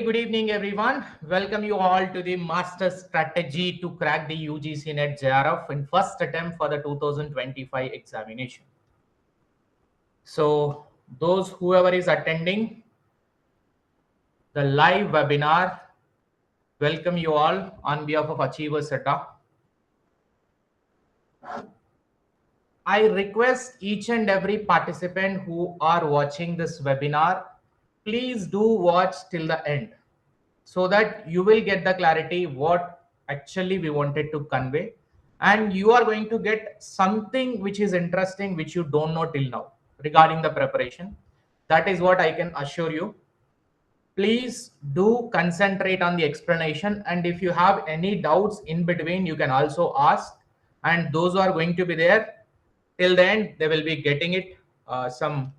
Good evening, everyone. Welcome you all to the master strategy to crack the UGC NET JRF in first attempt for the 2025 examination. So, whoever is attending the live webinar, welcome you all on behalf of 𝐎𝐮𝐫. I request each and every participant who are watching this webinar, please do watch till the end, so that you will get the clarity what actually we wanted to convey, and you are going to get something which is interesting which you don't know till now regarding the preparation. That is what I can assure you. Please do concentrate on the explanation, and if you have any doubts in between, you can also ask, and those who are going to be there till the end, they will be getting it some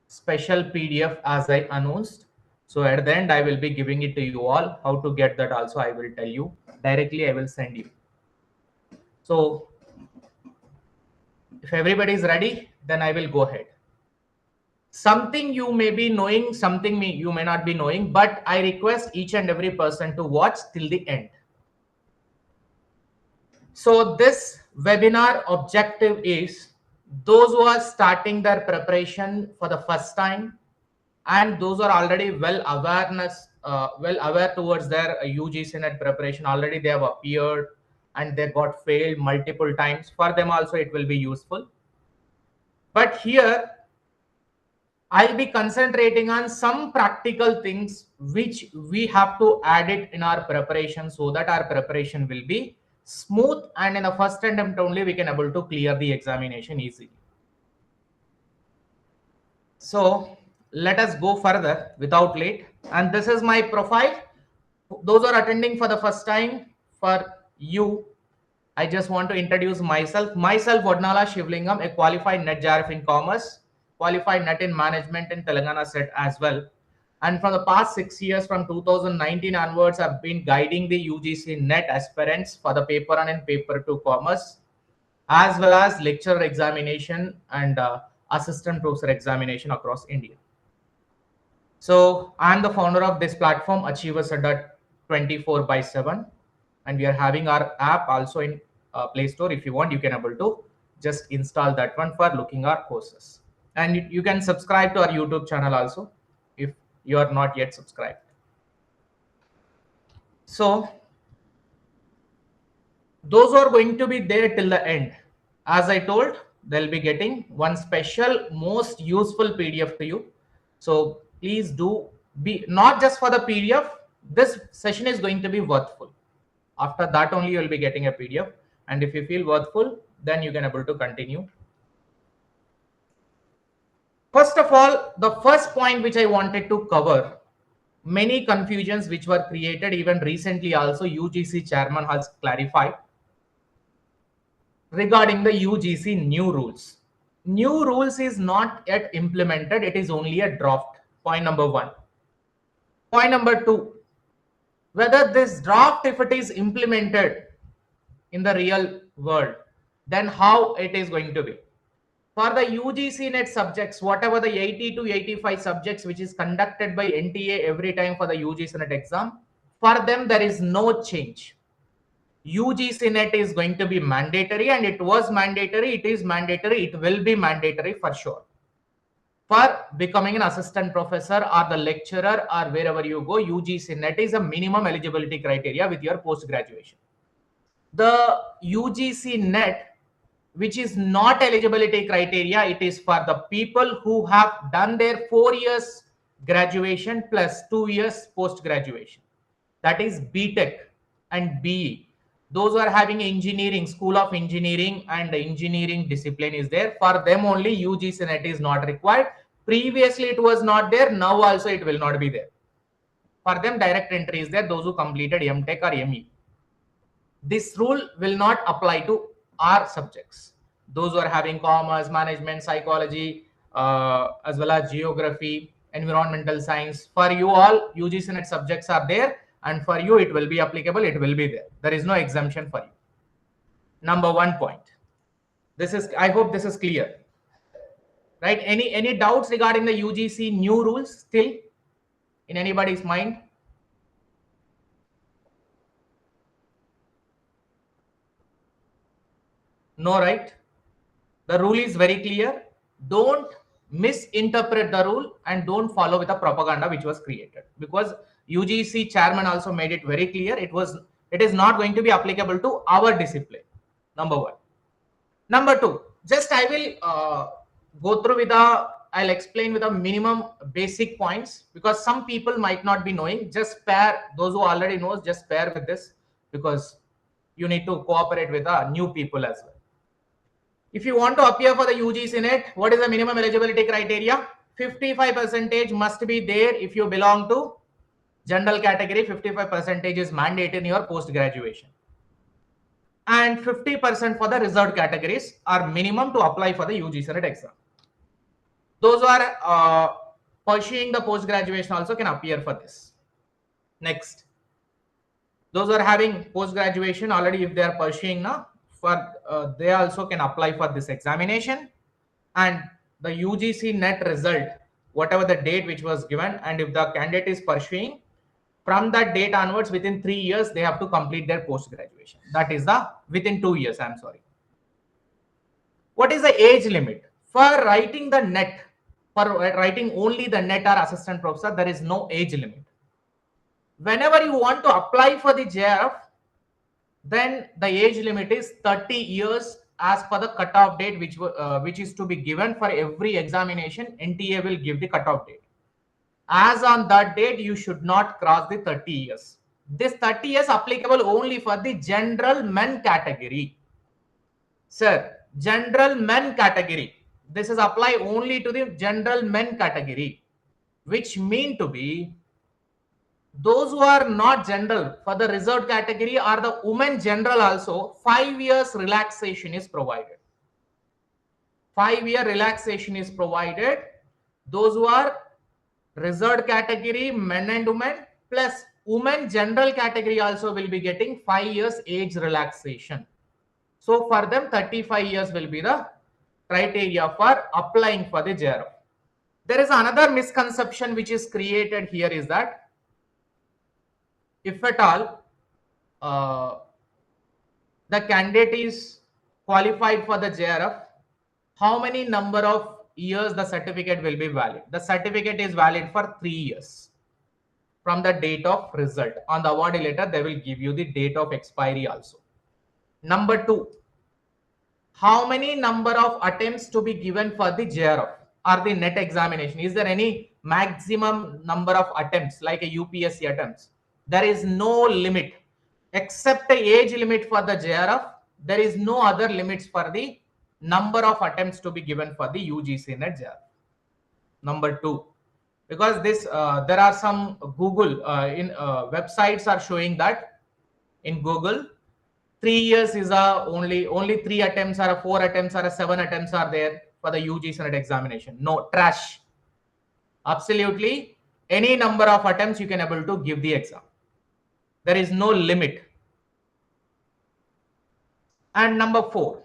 special PDF as I announced. So at the end, I will be giving it to you all. How to get that also, I will tell you directly. I will send you. So if everybody is ready, then I will go ahead. Something you may be knowing, something you may not be knowing, but I request each and every person to watch till the end. So this webinar objective is those who are starting their preparation for the first time, and those are already well aware towards their UGC NET preparation. Already they have appeared and they got failed multiple times. For them also it will be useful. But here I'll be concentrating on some practical things which we have to add it in our preparation, so that our preparation will be smooth, and in the first attempt only we can able to clear the examination easily. So let us go further without late. And this is my profile. Those who are attending for the first time, for you, I just want to introduce myself. Myself, Vodnala Shivalingam, a qualified NET JRF in Commerce, qualified NET in Management in Telangana set as well. And for the past 6 years, from 2019 onwards, I've been guiding the UGC NET aspirants for the paper 1 and paper 2 Commerce, as well as lecturer examination and assistant professor examination across India. So I'm the founder of this platform, Achieversaddaugcnet 24/7, and we are having our app also in Play Store. If you want, you can able to just install that one for looking our courses, and you can subscribe to our YouTube channel also if you are not yet subscribed. So those who are going to be there till the end, as I told, they'll be getting one special most useful PDF to you. So please do be not just for the PDF. This session is going to be worthful. After that only you will be getting a PDF, and if you feel worthful, then you can able to continue. First of all, the first point which I wanted to cover, many confusions which were created even recently also UGC chairman has clarified regarding the UGC new rules. New rules is not yet implemented. It is only a draft. Point number 1. Point number 2, whether this draft, if it is implemented in the real world, then how it is going to be. For the UGC NET subjects, whatever the 80 to 85 subjects which is conducted by NTA every time for the UGC NET exam, for them there is no change. UGC NET is going to be mandatory, and it was mandatory, it is mandatory, it will be mandatory for sure. For becoming an assistant professor or the lecturer or wherever you go, UGC NET is a minimum eligibility criteria with your post-graduation. The UGC NET, which is not eligibility criteria, it is for the people who have done their 4 years graduation plus 2 years post-graduation. That is BTech and BE. Those who are having engineering, school of engineering and engineering discipline is there. For them only UGC NET is not required. Previously it was not there. Now also it will not be there. For them direct entry is there, those who completed MTech or ME. This rule will not apply to our subjects. Those who are having commerce, management, psychology, as well as geography, environmental science. For you all, UGC NET subjects are there, and for you it will be applicable, it will be there. There is no exemption for you. Number 1 point. This is, I hope this is clear. Right? Any doubts regarding the UGC new rules still in anybody's mind? No, right? The rule is very clear. Don't misinterpret the rule and don't follow with the propaganda which was created, because UGC chairman also made it very clear it is not going to be applicable to our discipline. Number one. Number two, just I will go through with I'll explain with a minimum basic points, because some people might not be knowing. Just spare those who already knows, just spare with this, because you need to cooperate with the new people as well. If you want to appear for the UGC NET, what is the minimum eligibility criteria? 55% must be there if you belong to general category. 55% is mandate in your post graduation, and 50% for the reserved categories are minimum to apply for the UGC NET exam. Those who are pursuing the post graduation also can appear for this. Next, those who are having post graduation already, if they are pursuing now, they also can apply for this examination. And the UGC NET result, whatever the date which was given, and if the candidate is pursuing, from that date onwards, within 3 years, they have to complete their post graduation. That is the within 2 years. I'm sorry. What is the age limit for writing the NET? For writing only the NET or assistant professor, there is no age limit. Whenever you want to apply for the JRF, then the age limit is 30 years as per the cutoff date which is to be given for every examination. NTA will give the cutoff date. As on that date, you should not cross the 30 years. This 30 years applicable only for the general men category. Sir, general men category. This is apply only to the general men category, which mean to be those who are not general. For the reserved category or the women general also, 5 years relaxation is provided. 5-year relaxation is provided. Those who are reserved category, men and women, plus women general category also will be getting 5 years age relaxation. So for them, 35 years will be the criteria for applying for the JRF. There is another misconception which is created here, is that if at all the candidate is qualified for the JRF, how many number of years the certificate will be valid? The certificate is valid for 3 years from the date of result. On the awardee letter, they will give you the date of expiry also. Number two, how many number of attempts to be given for the JRF or the NET examination? Is there any maximum number of attempts like a UPSC attempts? There is no limit except the age limit for the JRF. There is no other limits for the number of attempts to be given for the UGC NET JRF. Number two, because this there are some Google websites are showing that in Google 3 years is only 3 attempts or 4 attempts or 7 attempts are there for the UGC NET examination. No, trash. Absolutely any number of attempts you can able to give the exam. There is no limit. And number 4,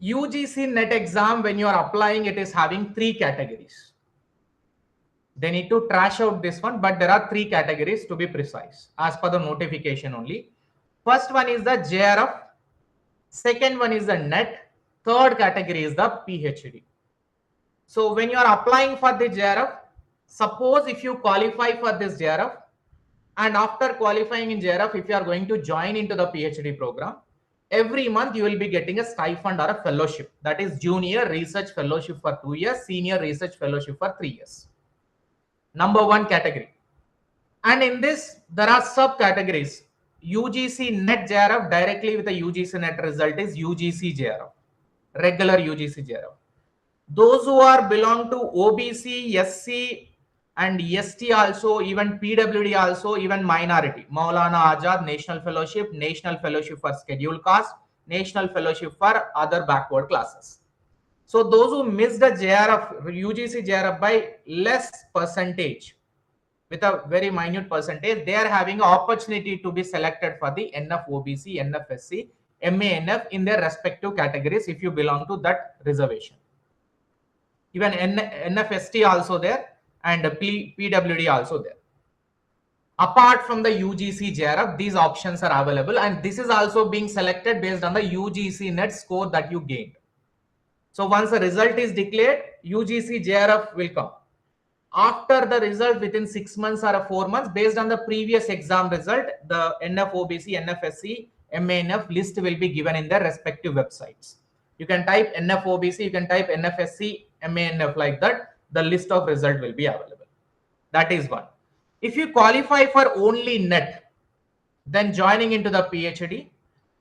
UGC NET exam, when you are applying, it is having 3 categories. They need to trash out this one, but there are 3 categories to be precise as per the notification only. First one is the JRF, second one is the NET, third category is the PhD. So when you are applying for the JRF, suppose if you qualify for this JRF, and after qualifying in JRF, if you are going to join into the PhD program, every month you will be getting a stipend or a fellowship. That is junior research fellowship for 2 years, senior research fellowship for 3 years. Number 1 category. And in this, there are subcategories. UGC NET JRF directly with the UGC NET result is UGC JRF, regular UGC JRF. Those who are belong to OBC, SC, and ST also, even PWD also, even minority, Maulana Azad, National Fellowship for Scheduled Caste, National Fellowship for other backward classes. So those who missed the JRF, UGC JRF by less percentage, with a very minute percentage, they are having an opportunity to be selected for the NF OBC, NF SC, MA NF in their respective categories if you belong to that reservation. Even NF ST also there, and PWD also there. Apart from the UGC JRF, these options are available, and this is also being selected based on the UGC net score that you gained. So once the result is declared, UGC JRF will come. After the result, within 6 months or 4 months, based on the previous exam result, the NFOBC, NFSC, MANF list will be given in their respective websites. You can type NFOBC, you can type NFSC, MANF, like that. The list of result will be available. That is one. If you qualify for only NET, then joining into the PhD,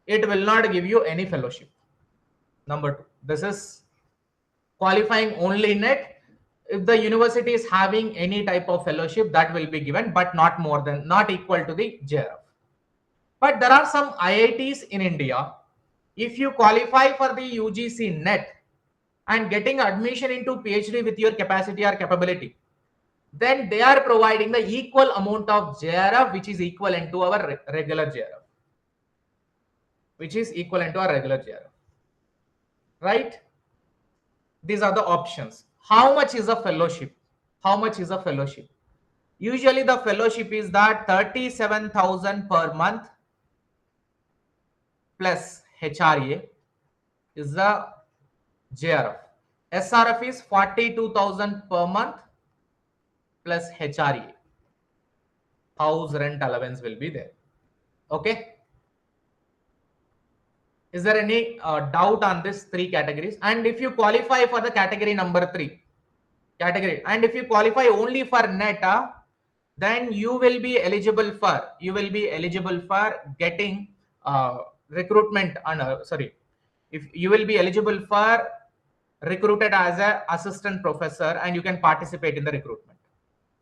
it will not give you any fellowship. Number two, this is qualifying only NET. If the university is having any type of fellowship, that will be given, but not more than, not equal to the JRF. But there are some IITs in India. If you qualify for the UGC NET and getting admission into PhD with your capacity or capability, then they are providing the equal amount of JRF, which is equivalent to our regular JRF. Right? These are the options. How much is a fellowship? Usually the fellowship is that 37,000 per month plus HRA is the JRF. SRF is 42,000 per month plus HRA. House rent allowance will be there. Okay. Is there any doubt on this three categories? And if you qualify for the category number 3, and if you qualify only for NET, then you will be eligible for getting recruitment if you will be eligible for recruited as an assistant professor, and you can participate in the recruitment.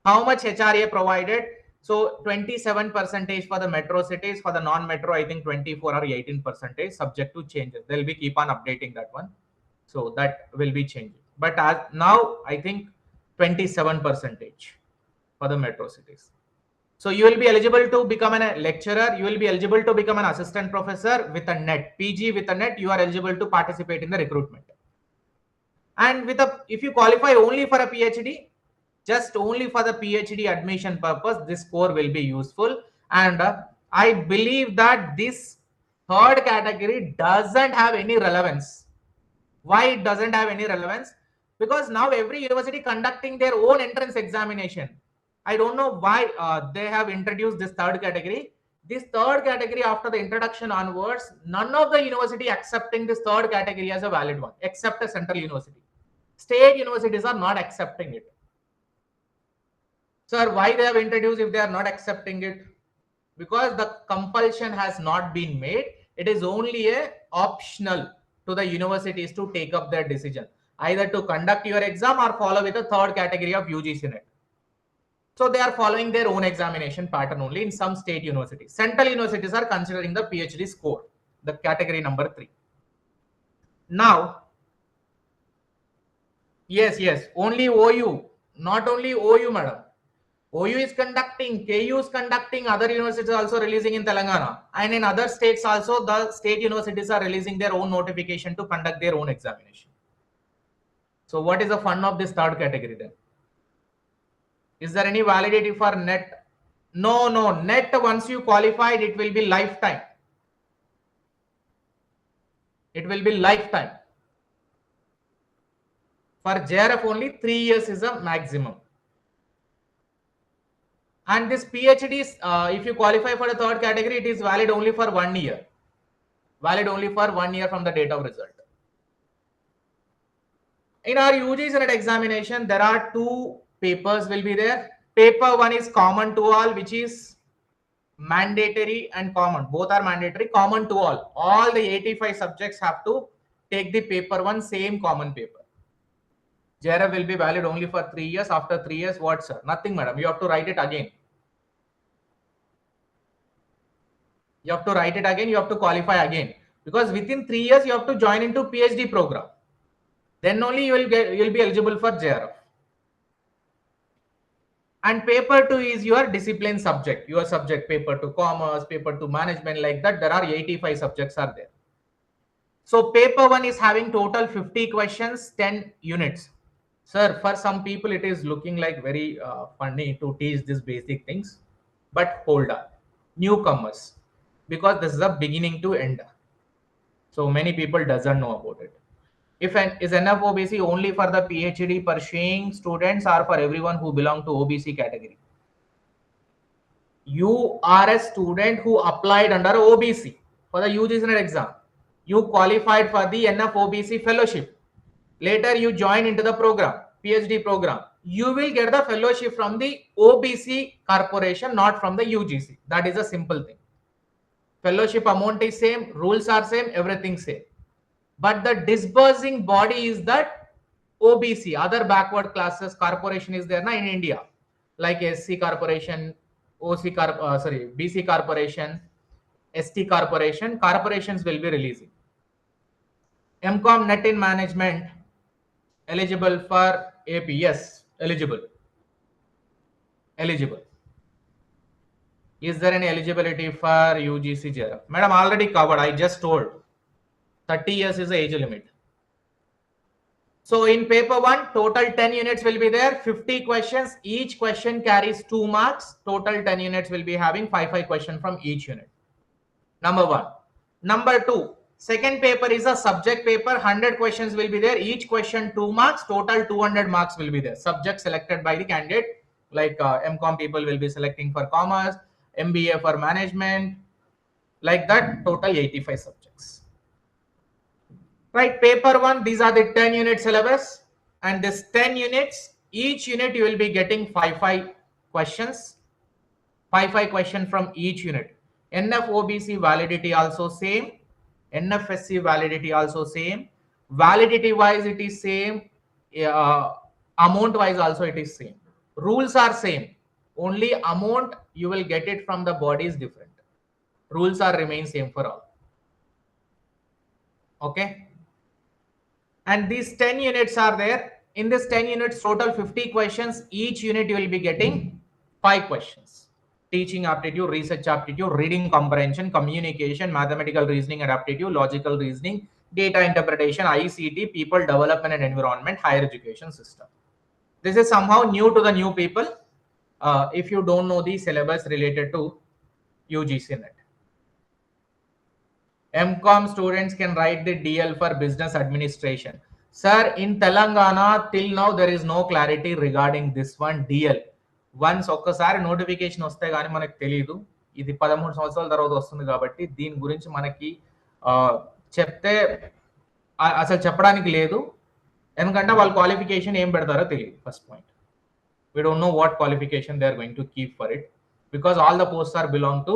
How much HRA provided? So 27% for the metro cities. For the non-metro, I think 24 or 18%, subject to changes. They'll be keep on updating that one. So that will be changing. But as now, I think 27% for the metro cities. So you will be eligible to become a lecturer. You will be eligible to become an assistant professor with a NET. PG with a NET, you are eligible to participate in the recruitment. And if you qualify only for a PhD, just only for the PhD admission purpose, this score will be useful. And I believe that this third category doesn't have any relevance. Why it doesn't have any relevance? Because now every university conducting their own entrance examination. I don't know why they have introduced this third category. This third category, after the introduction onwards, none of the university accepting this third category as a valid one, except a central university. State universities are not accepting it. Sir, why they have introduced if they are not accepting it? Because the compulsion has not been made. It is only a optional to the universities to take up their decision, either to conduct your exam or follow with the third category of UGC NET. So they are following their own examination pattern only in some state universities. Central universities are considering the PhD score, the category number 3. Now, yes, only OU, not only OU, madam. OU is conducting, KU is conducting, other universities are also releasing in Telangana. And in other states also, the state universities are releasing their own notification to conduct their own examination. So what is the fun of this third category then? Is there any validity for NET? No. NET, once you qualified, it will be lifetime. For JRF only 3 years is a maximum. And this PhD, if you qualify for the third category, it is valid only for 1 year. From the date of result. In our UGC NET examination, there are 2 papers will be there. Paper 1 is common to all, which is mandatory and common. Both are mandatory, common to all. All the 85 subjects have to take the paper 1, same common paper. JRF will be valid only for 3 years. After 3 years, what, sir? Nothing, madam. You have to write it again. You have to qualify again. Because within 3 years, you have to join into PhD program. Then only you will be eligible for JRF. And paper 2 is your discipline subject. Your subject, paper 2 commerce, paper 2 management, like that. There are 85 subjects are there. So paper 1 is having total 50 questions, 10 units. Sir, for some people, it is looking like very funny to teach these basic things. but hold on, newcomers, because this is a beginning to end. So many people doesn't know about it. Is enough OBC only for the PhD pursuing students or for everyone who belong to OBC category? You are a student who applied under OBC for the UGC NET exam. You qualified for the NF OBC fellowship. Later you join into the program, PhD program. You will get the fellowship from the OBC corporation, not from the UGC. That is a simple thing. Fellowship amount is same, rules are same, everything same. But the disbursing body is that OBC, other backward classes corporation is there na in India, like SC corporation, BC corporation, ST corporation. Corporations will be releasing. MCOM net in management eligible for AP? Yes, eligible. Is there any eligibility for UGC JRF? Madam, already covered. I just told 30 years is the age limit. So in paper 1, total 10 units will be there, 50 questions. Each question carries 2 marks. Total 10 units will be having 5 questions from each unit. Number 1. Number 2, second paper is a subject paper. 100 questions will be there. Each question 2 marks. Total 200 marks will be there. Subject selected by the candidate. Like MCOM people will be selecting for commerce, MBA for management. Like that, total 85 subjects. Right, paper 1, these are the 10 unit syllabus, and this 10 units, each unit you will be getting 5 questions, 5 questions from each unit. NF OBC validity also same, NFSC validity also same, validity wise it is same, amount wise also it is same. Rules are same, only amount you will get it from the body is different. Rules are remain same for all. Okay. And these 10 units are there. In this 10 units, total 50 questions. Each unit you will be getting 5 questions. Teaching aptitude, research aptitude, reading comprehension, communication, mathematical reasoning and aptitude, logical reasoning, data interpretation, ICT, people development and environment, higher education system. This is somehow new to the new people if you don't know the syllabus related to UGC NET. MCOM students can write the DL for business administration. Sir, in Telangana, till now there is no clarity regarding this one DL. Once ఒక్కసారి notification వస్తే గానీ మనకు తెలియదు. ఇది 13 సంవత్సరాల తర్వాత వస్తుంది కాబట్టి దీని గురించి మనకి చెప్తే అసలు చెప్పడానికి లేదు. ఎందుకంటే వాళ్ళ క్వాలిఫికేషన్ ఏం పెడతారో తెలియదు. First point. We don't know what qualification they are going to keep for it, because all the posts are belong to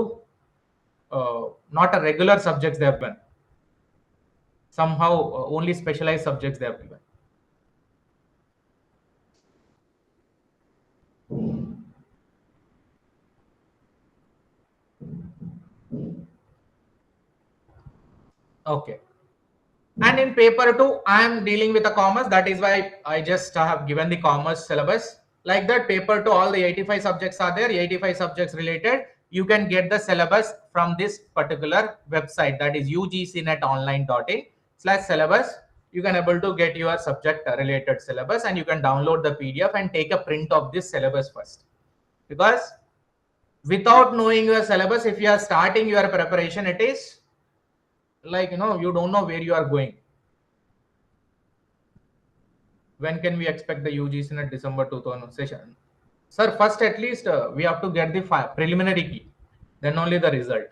not a regular subjects they have given. Somehow only specialized subjects they have given. Okay. And in paper 2, I am dealing with a commerce. That is why I just have given the commerce syllabus. Like that, paper 2, all the 85 subjects are there. 85 subjects related. You can get the syllabus from this particular website, that is ugcnetonline.in/syllabus. You can able to get your subject related syllabus, and you can download the PDF and take a print of this syllabus first. Because without knowing your syllabus, if you are starting your preparation, it is like, you don't know where you are going. When can we expect the UGC NET December 2000 session? Sir, first at least we have to get the preliminary key, then only the result.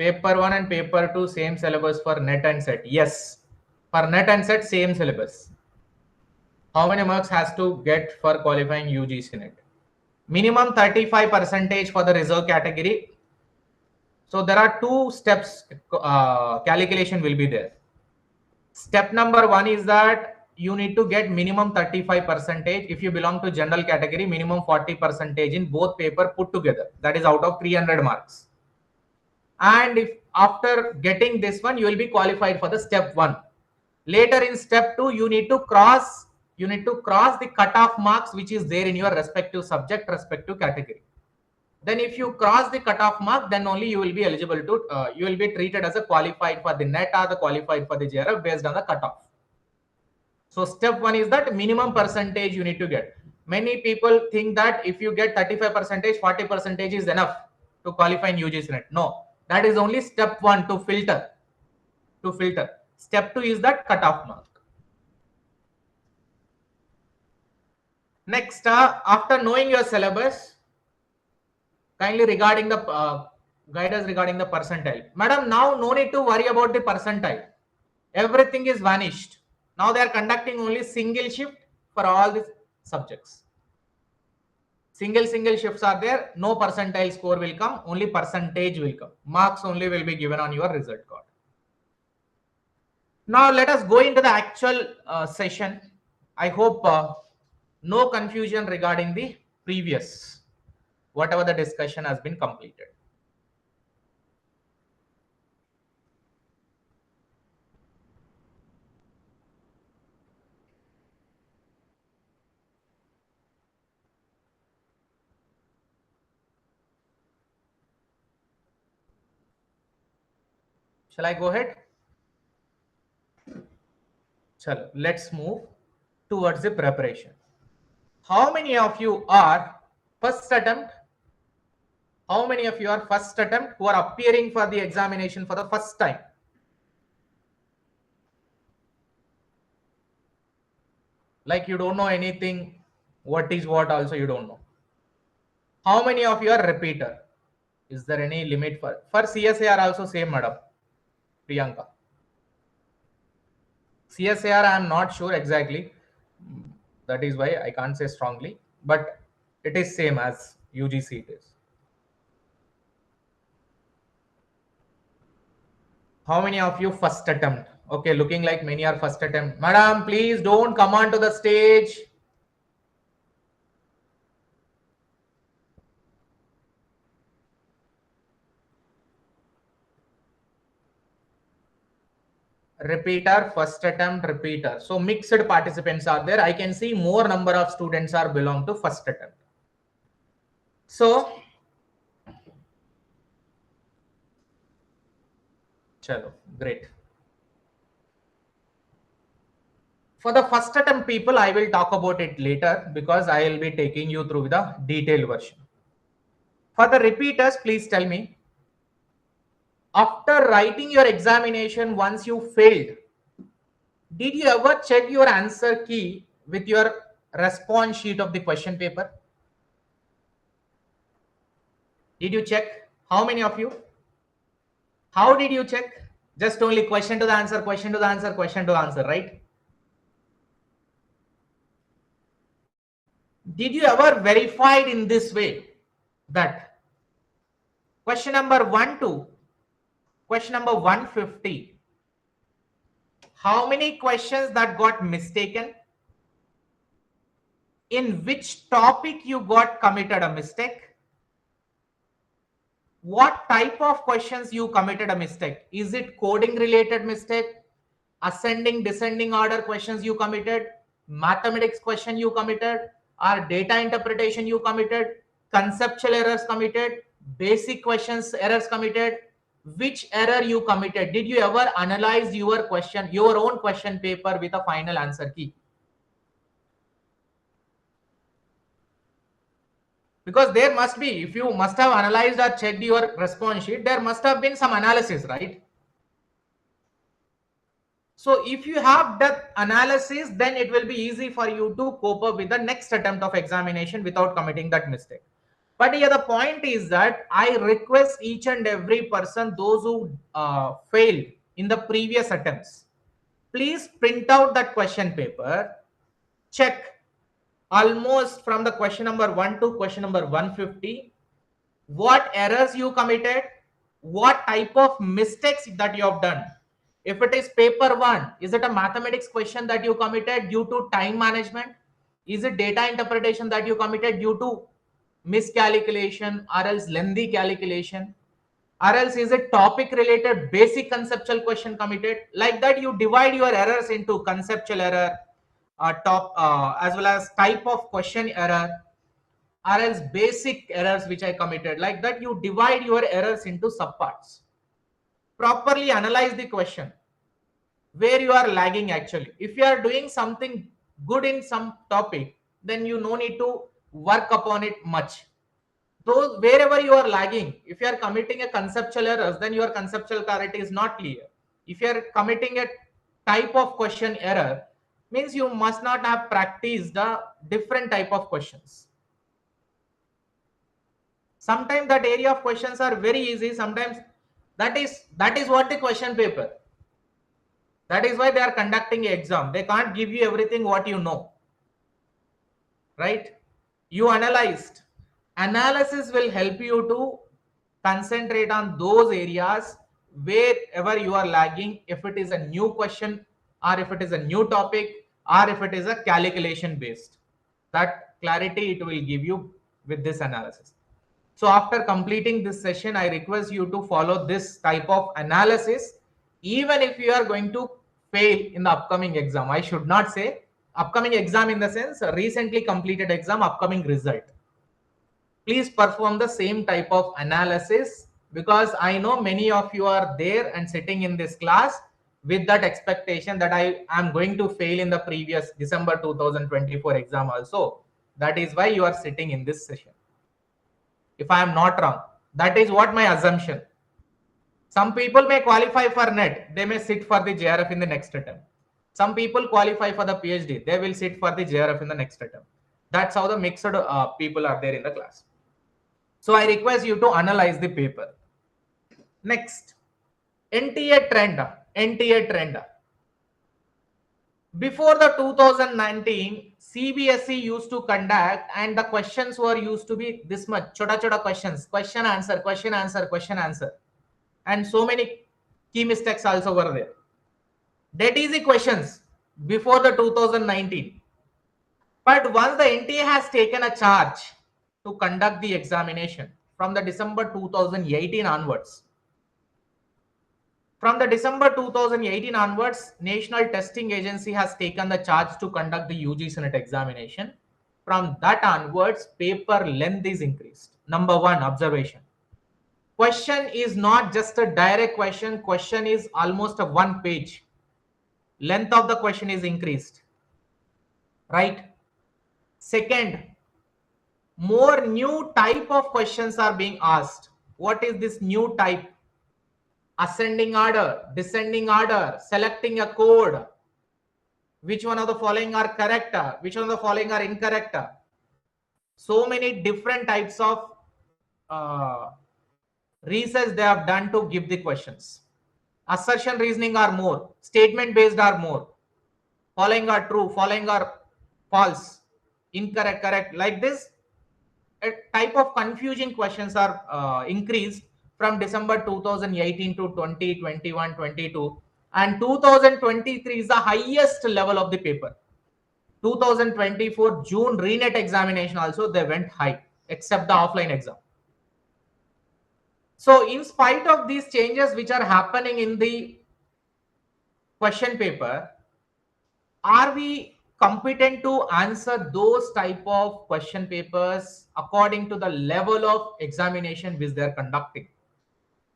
Paper 1 and paper 2 same syllabus for NET and SET. Yes, for NET and SET same syllabus. How many marks has to get for qualifying UGC NET? Minimum 35% for the reserve category. So there are 2 steps calculation will be there. Step number 1 is that you need to get minimum 35%. If you belong to general category, minimum 40% in both paper put together. That is out of 300 marks. And if after getting this one, you will be qualified for the step 1. Later in step 2, you need to cross the cutoff marks which is there in your respective subject, respective category. Then if you cross the cutoff mark, then only you will be eligible to, you will be treated as a qualified for the NET or the qualified for the JRF based on the cutoff. So step 1 is that minimum percentage you need to get. Many people think that if you get 35%, 40% is enough to qualify in UGC NET. No, that is only step 1 to filter. Step 2 is that cutoff mark. Next, after knowing your syllabus, kindly regarding the guide us regarding the percentile. Madam, now no need to worry about the percentile. Everything is vanished. Now they are conducting only single shift for all these subjects. Single shifts are there. No percentile score will come. Only percentage will come. Marks only will be given on your result card. Now let us go into the actual session. I hope no confusion regarding the previous, whatever the discussion has been completed. Shall I go ahead? Chalo, let's move towards the preparation. How many of you are first attempt? How many of you are first attempt who are appearing for the examination for the first time? Like you don't know anything, what is what also you don't know. How many of you are repeater? Is there any limit for CSAR also same, madam? Priyanka. CSAR I am not sure exactly. That is why I can't say strongly, but it is same as UGC it is. How many of you first attempt? Okay, looking like many are first attempt. Madam, please don't come on to the stage. Repeater, first attempt, repeater. So mixed participants are there. I can see more number of students are belong to first attempt. So, chalo, great. For the first attempt people, I will talk about it later because I will be taking you through the detailed version. For the repeaters, please tell me, after writing your examination, once you failed, did you ever check your answer key with your response sheet of the question paper? Did you check? How many of you? How did you check? Just only question to the answer, question to the answer, question to the answer, right? Did you ever verified in this way that question number 1 to question number 150, how many questions that got mistaken? In which topic you got committed a mistake? What type of questions you committed a mistake? Is it coding related mistake, ascending descending order questions you committed, mathematics question you committed, or data interpretation you committed, conceptual errors committed, basic questions errors committed? Which error you committed? Did you ever analyze your question, your own question paper with a final answer key? Because there must be, if you must have analyzed or checked your response sheet, there must have been some analysis, right? So if you have that analysis, then it will be easy for you to cope up with the next attempt of examination without committing that mistake. But here the point is that I request each and every person, those who failed in the previous attempts, please print out that question paper, check almost from the question number 1 to question number 150, what errors you committed, what type of mistakes that you have done. If it is paper 1, is it a mathematics question that you committed due to time management? Is it data interpretation that you committed due to miscalculation or else lengthy calculation? Or else is it topic related basic conceptual question committed? Like that you divide your errors into conceptual error, as well as type of question error, or else basic errors which I committed. Like that you divide your errors into subparts. Properly analyze the question where you are lagging actually. If you are doing something good in some topic, then you no need to work upon it much. Those wherever you are lagging, if you are committing a conceptual errors, then your conceptual clarity is not clear. If you are committing a type of question error, means you must not have practiced the different type of questions. Sometimes that area of questions are very easy. Sometimes that is what the question paper. That is why they are conducting an exam. They can't give you everything what you know, right? You analyzed. Analysis will help you to concentrate on those areas wherever you are lagging, if it is a new question or if it is a new topic or if it is a calculation based. That clarity it will give you with this analysis. So after completing this session, I request you to follow this type of analysis, even if you are going to fail in the upcoming exam. I should not say upcoming exam in the sense recently completed exam, upcoming result. Please perform the same type of analysis, because I know many of you are there and sitting in this class with that expectation that I am going to fail in the previous December 2024 exam also. That is why you are sitting in this session. If I am not wrong, that is what my assumption. Some people may qualify for NET, they may sit for the JRF in the next attempt. Some people qualify for the PhD, they will sit for the JRF in the next attempt. That's how the mixed people are there in the class. So I request you to analyze the paper. Next, NTA Trend. NTA Trend. Before the 2019, CBSE used to conduct, and the questions were used to be this much, chota questions, question answer, question answer, question answer, and so many key mistakes also were there. That is the questions before the 2019. But once the NTA has taken a charge to conduct the examination from the December 2018 onwards, from the December 2018 onwards, National Testing Agency has taken the charge to conduct the UGC NET examination. From that onwards, paper length is increased. Number one, observation. Question is not just a direct question. Question is almost a 1 page. Length of the question is increased. Right? Second, more new type of questions are being asked. What is this new type? Ascending order, descending order, selecting a code. Which one of the following are correct? Which one of the following are incorrect? So many different types of research they have done to give the questions. Assertion reasoning are more, statement based are more, following are true, following are false, incorrect, correct. Like this, a type of confusing questions are increased from December 2018 to 2021, 22, and 2023 is the highest level of the paper. 2024 June RENET examination also they went high, except the offline exam. So in spite of these changes which are happening in the question paper, are we competent to answer those type of question papers according to the level of examination which they are conducting?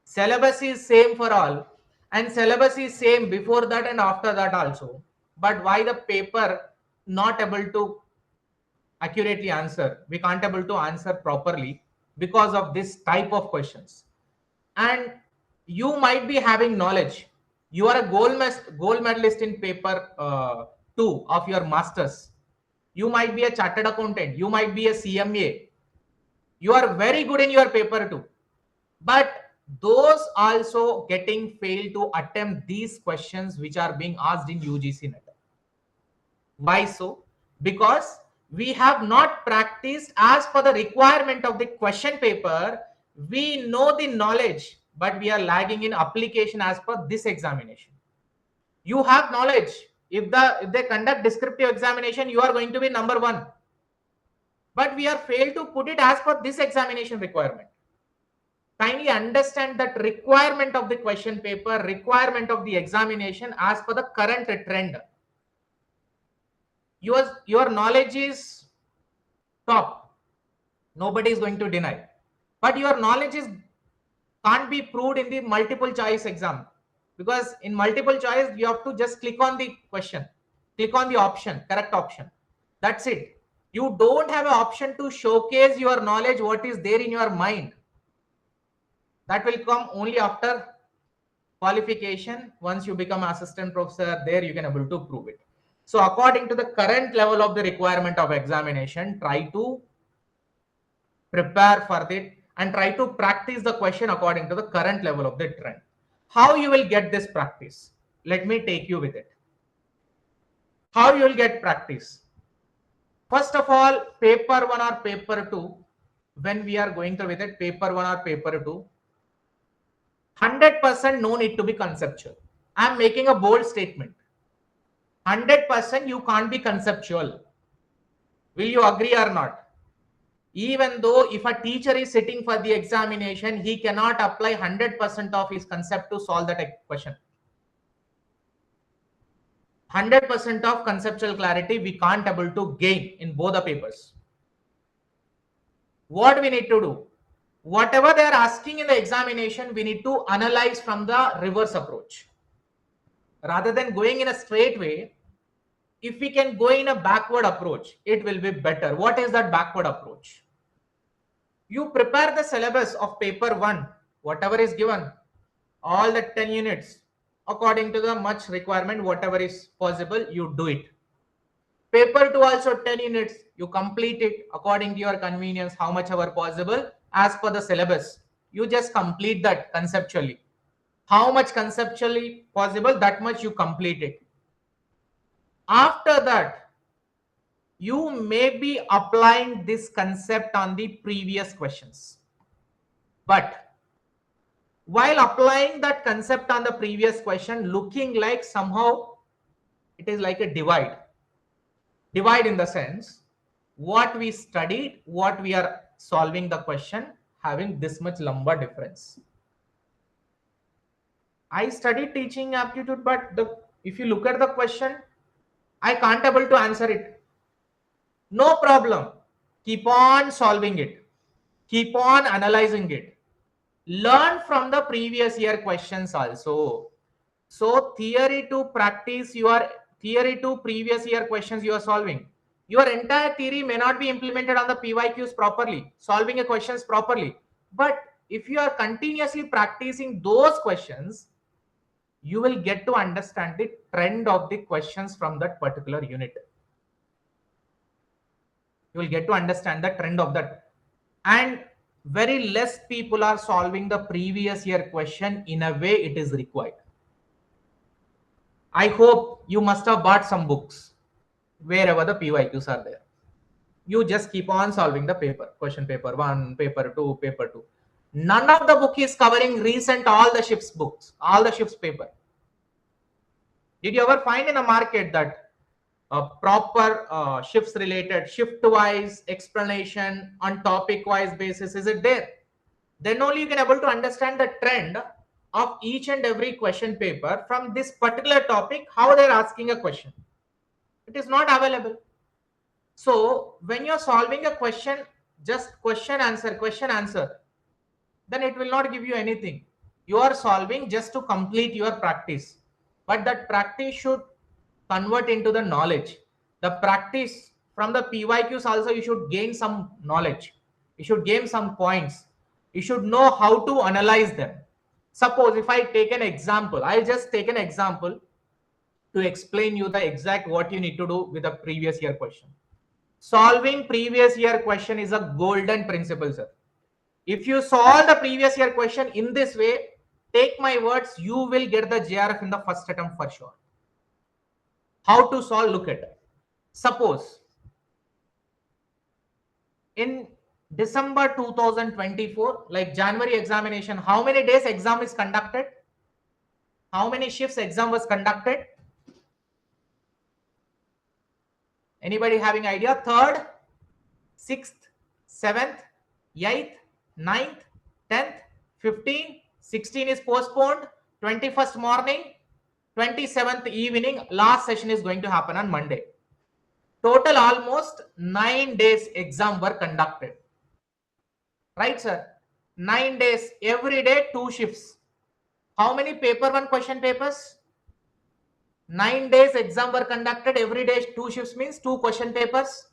Syllabus is same for all, and syllabus is same before that and after that also. But why the paper not able to accurately answer? We can't able to answer properly because of this type of questions. And you might be having knowledge. You are a gold medalist in paper 2 of your masters. You might be a chartered accountant. You might be a CMA. You are very good in your paper 2. But those also getting failed to attempt these questions which are being asked in UGC NET. Why so? Because we have not practiced as per the requirement of the question paper. We know the knowledge, but we are lagging in application as per this examination. You have knowledge. If they conduct descriptive examination, you are going to be number 1. But we are failed to put it as per this examination requirement. Kindly understand that requirement of the question paper, requirement of the examination as per the current trend. Your knowledge is top. Nobody is going to deny. But your knowledge can't be proved in the multiple choice exam, because in multiple choice you have to just click on the question, click on the option, correct option. That's it. You don't have an option to showcase your knowledge, what is there in your mind. That will come only after qualification. Once you become assistant professor, there you can able to prove it. So according to the current level of the requirement of examination, try to prepare for it and try to practice the question according to the current level of the trend. How you will get this practice? Let me take you with it. How you will get practice? First of all, paper 1 or paper 2, when we are going through with it, paper 1 or paper 2, 100% no need to be conceptual. I am making a bold statement. 100% you can't be conceptual. Will you agree or not? Even though if a teacher is sitting for the examination, he cannot apply 100% of his concept to solve that question. 100% of conceptual clarity we can't able to gain in both the papers. What we need to do? Whatever they are asking in the examination, we need to analyze from the reverse approach. Rather than going in a straight way, if we can go in a backward approach, it will be better. What is that backward approach? You prepare the syllabus of paper 1, whatever is given, all the 10 units, according to the much requirement, whatever is possible, you do it. Paper 2 also 10 units, you complete it according to your convenience, how much ever possible, as per the syllabus. You just complete that conceptually. How much conceptually possible, that much you complete it. After that, you may be applying this concept on the previous questions. But while applying that concept on the previous question, looking like somehow it is like a divide. Divide in the sense, what we studied, what we are solving the question, having this much lumbar difference. I studied teaching aptitude, but if you look at the question, I can't able to answer it. No problem. Keep on solving it. Keep on analyzing it. Learn from the previous year questions also. So theory to practice, your theory to previous year questions you are solving. Your entire theory may not be implemented on the PYQs properly, solving a questions properly. But if you are continuously practicing those questions, you will get to understand the trend of the questions from that particular unit. You will get to understand the trend of that. And very less people are solving the previous year question in a way it is required. I hope you must have bought some books wherever the PYQs are there. You just keep on solving the paper, question paper 1, paper 2, paper 2. None of the book is covering recent all the shifts books, all the shifts paper. Did you ever find in the market that a proper shifts related, shift wise explanation on topic wise basis, is it there? Then only you can able to understand the trend of each and every question paper from this particular topic, how they're asking a question. It is not available. So when you're solving a question, just question answer, then it will not give you anything. You are solving just to complete your practice. But that practice should convert into the knowledge. The practice from the PYQs also, you should gain some knowledge. You should gain some points. You should know how to analyze them. Suppose if I take an example, I'll just take an example to explain you the exact what you need to do with the previous year question. Solving previous year question is a golden principle, sir. If you solve the previous year question in this way, take my words, you will get the JRF in the first attempt for sure. How to solve? Look at it. Suppose in December 2024, like January examination, how many days exam is conducted? How many shifts exam was conducted? Anybody having idea? 3rd, 6th, 7th, 8th, 9th, 10th, 15th, 16 is postponed, 21st morning, 27th evening, last session is going to happen on Monday. Total almost 9 days exam were conducted. Right, sir? 9 days, every day 2 shifts. How many paper 1 question papers? 9 days exam were conducted, every day 2 shifts means 2 question papers.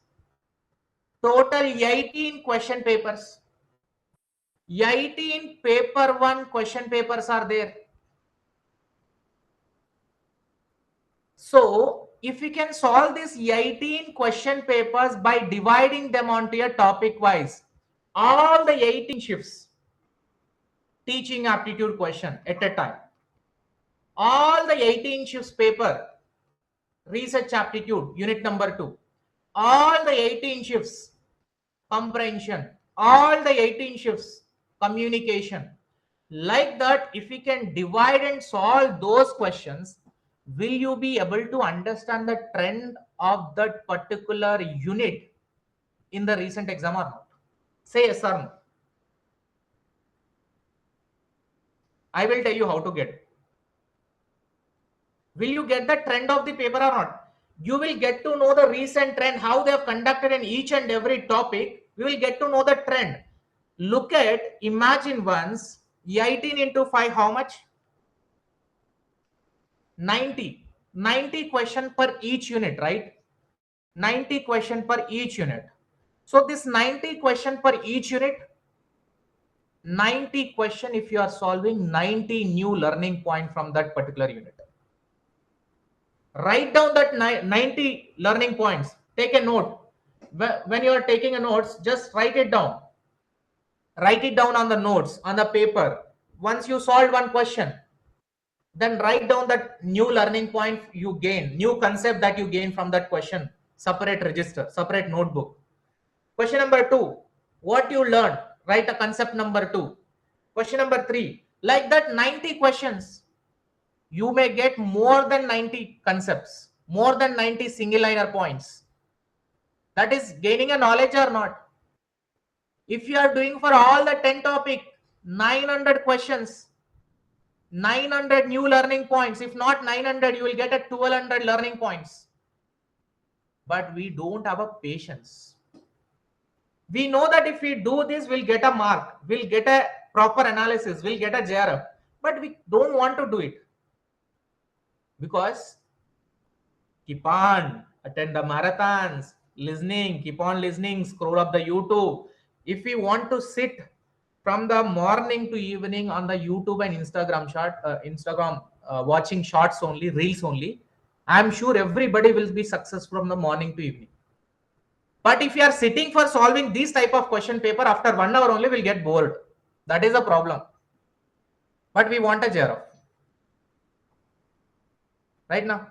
Total 18 question papers. 18 paper 1 question papers are there. So if we can solve these 18 question papers by dividing them onto a topic wise, all the 18 shifts, teaching aptitude question at a time, all the 18 shifts paper, research aptitude unit number 2, all the 18 shifts comprehension, all the 18 shifts communication. Like that, if we can divide and solve those questions, will you be able to understand the trend of that particular unit in the recent exam or not? Say yes or no. I will tell you how to get it. Will you get the trend of the paper or not? You will get to know the recent trend, how they have conducted in each and every topic. We will get to know the trend. Look at, imagine once, 18 into 5, how much? 90. 90 question per each unit, right? 90 question per each unit. So this 90 question per each unit, 90 question if you are solving 90 new learning point from that particular unit. Write down that 90 learning points. Take a note. When you are taking a notes, just write it down. Write it down on the notes, on the paper. Once you solve one question, then write down that new learning point you gain, new concept that you gain from that question. Separate register, separate notebook. Question number 2, what you learned, write a concept number 2. Question number 3, like that 90 questions, you may get more than 90 concepts, more than 90 single liner points. That is gaining a knowledge or not? If you are doing for all the 10 topic, 900 questions, 900 new learning points. If not 900, you will get a 1200 learning points. But we don't have a patience. We know that if we do this, we'll get a mark, we'll get a proper analysis, we'll get a JRF. But we don't want to do it because keep on attend the marathons, listening, keep on listening, scroll up the YouTube. If we want to sit from the morning to evening on the YouTube and Instagram watching shorts only, reels only, I'm sure everybody will be successful from the morning to evening. But if you are sitting for solving this type of question paper, after 1 hour only will get bored. That is a problem. But we want a JRF. Right now,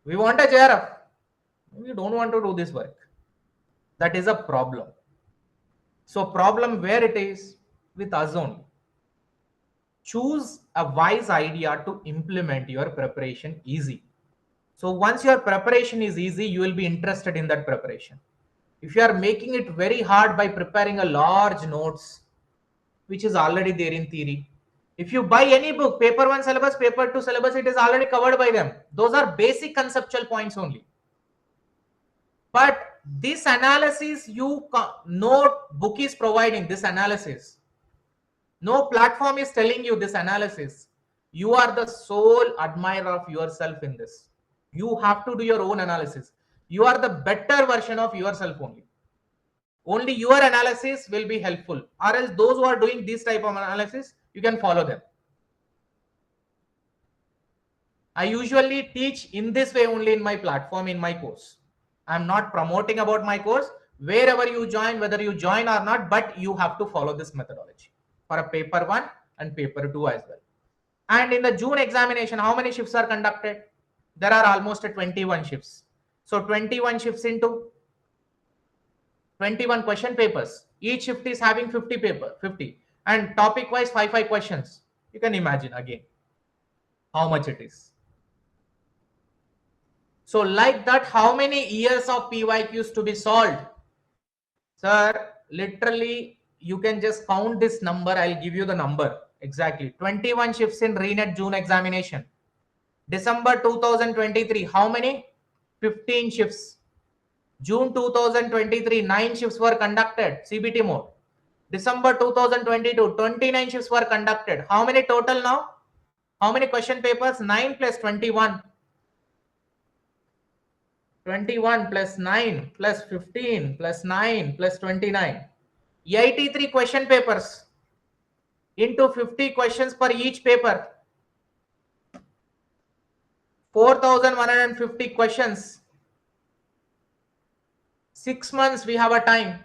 we want a JRF. We don't want to do this work. That is a problem. So problem where it is? With us only. Choose a wise idea to implement your preparation easy. So once your preparation is easy, you will be interested in that preparation. If you are making it very hard by preparing a large notes, which is already there in theory, if you buy any book, paper 1 syllabus, paper 2 syllabus, it is already covered by them. Those are basic conceptual points only. But this analysis, no book is providing this analysis. No platform is telling you this analysis. You are the sole admirer of yourself in this. You have to do your own analysis. You are the better version of yourself only. Only your analysis will be helpful. Or else those who are doing this type of analysis, you can follow them. I usually teach in this way only in my platform, in my course. I'm not promoting about my course. Wherever you join, whether you join or not, but you have to follow this methodology for a paper 1 and paper 2 as well. And in the June examination, how many shifts are conducted? There are almost 21 shifts. So 21 shifts into 21 question papers. Each shift is having 50 and topic wise 5 questions. You can imagine again how much it is. So like that, how many years of PYQs to be solved? Sir, literally you can just count this number. I'll give you the number exactly. 21 shifts in RENET June examination. December 2023, how many? 15 shifts. June 2023, 9 shifts were conducted, CBT mode. December 2022, 29 shifts were conducted. How many total now? How many question papers? 9 plus 21. 21 plus 9 plus 15 plus 9 plus 29. 83 question papers into 50 questions per each paper. 4,150 questions. 6 months we have a time,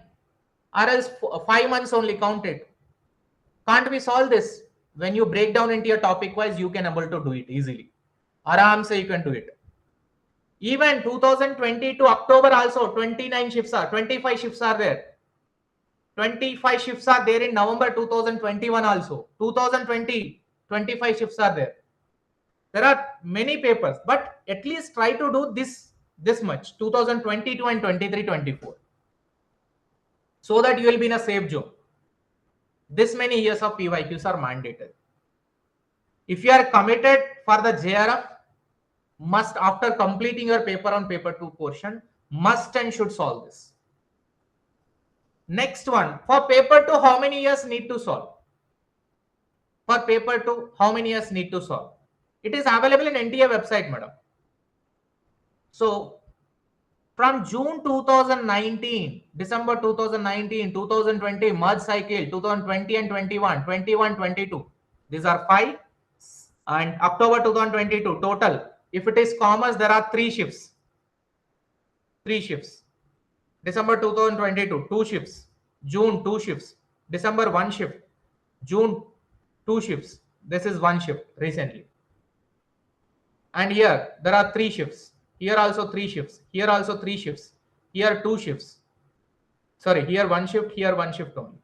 or else 5 months only counted. Can't we solve this? When you break down into your topic wise, you can able to do it easily. Aram se you can do it. Even 2022 October also 29 shifts are, 25 shifts are there. 25 shifts are there in November 2021 also. 2020, 25 shifts are there. There are many papers, but at least try to do this much, 2022 and 23, 24. So that you will be in a safe zone. This many years of PYQs are mandated. If you are committed for the JRF, must, after completing your paper on paper 2 portion, must and should solve this. Next one, for paper 2, how many years need to solve? For paper 2, how many years need to solve? It is available in NTA website, madam. So from June 2019, December 2019, 2020, merge cycle, 2020 and 21, 21, 22. These are 5. And October 2022, total. If it is commerce, there are 3 shifts. 3 shifts. December 2022, 2 shifts. June, 2 shifts. December, 1 shift. June, 2 shifts. This is 1 shift recently. And here, there are 3 shifts. Here also 3 shifts. Here also 3 shifts. Here 2 shifts. Sorry, here 1 shift, here 1 shift only.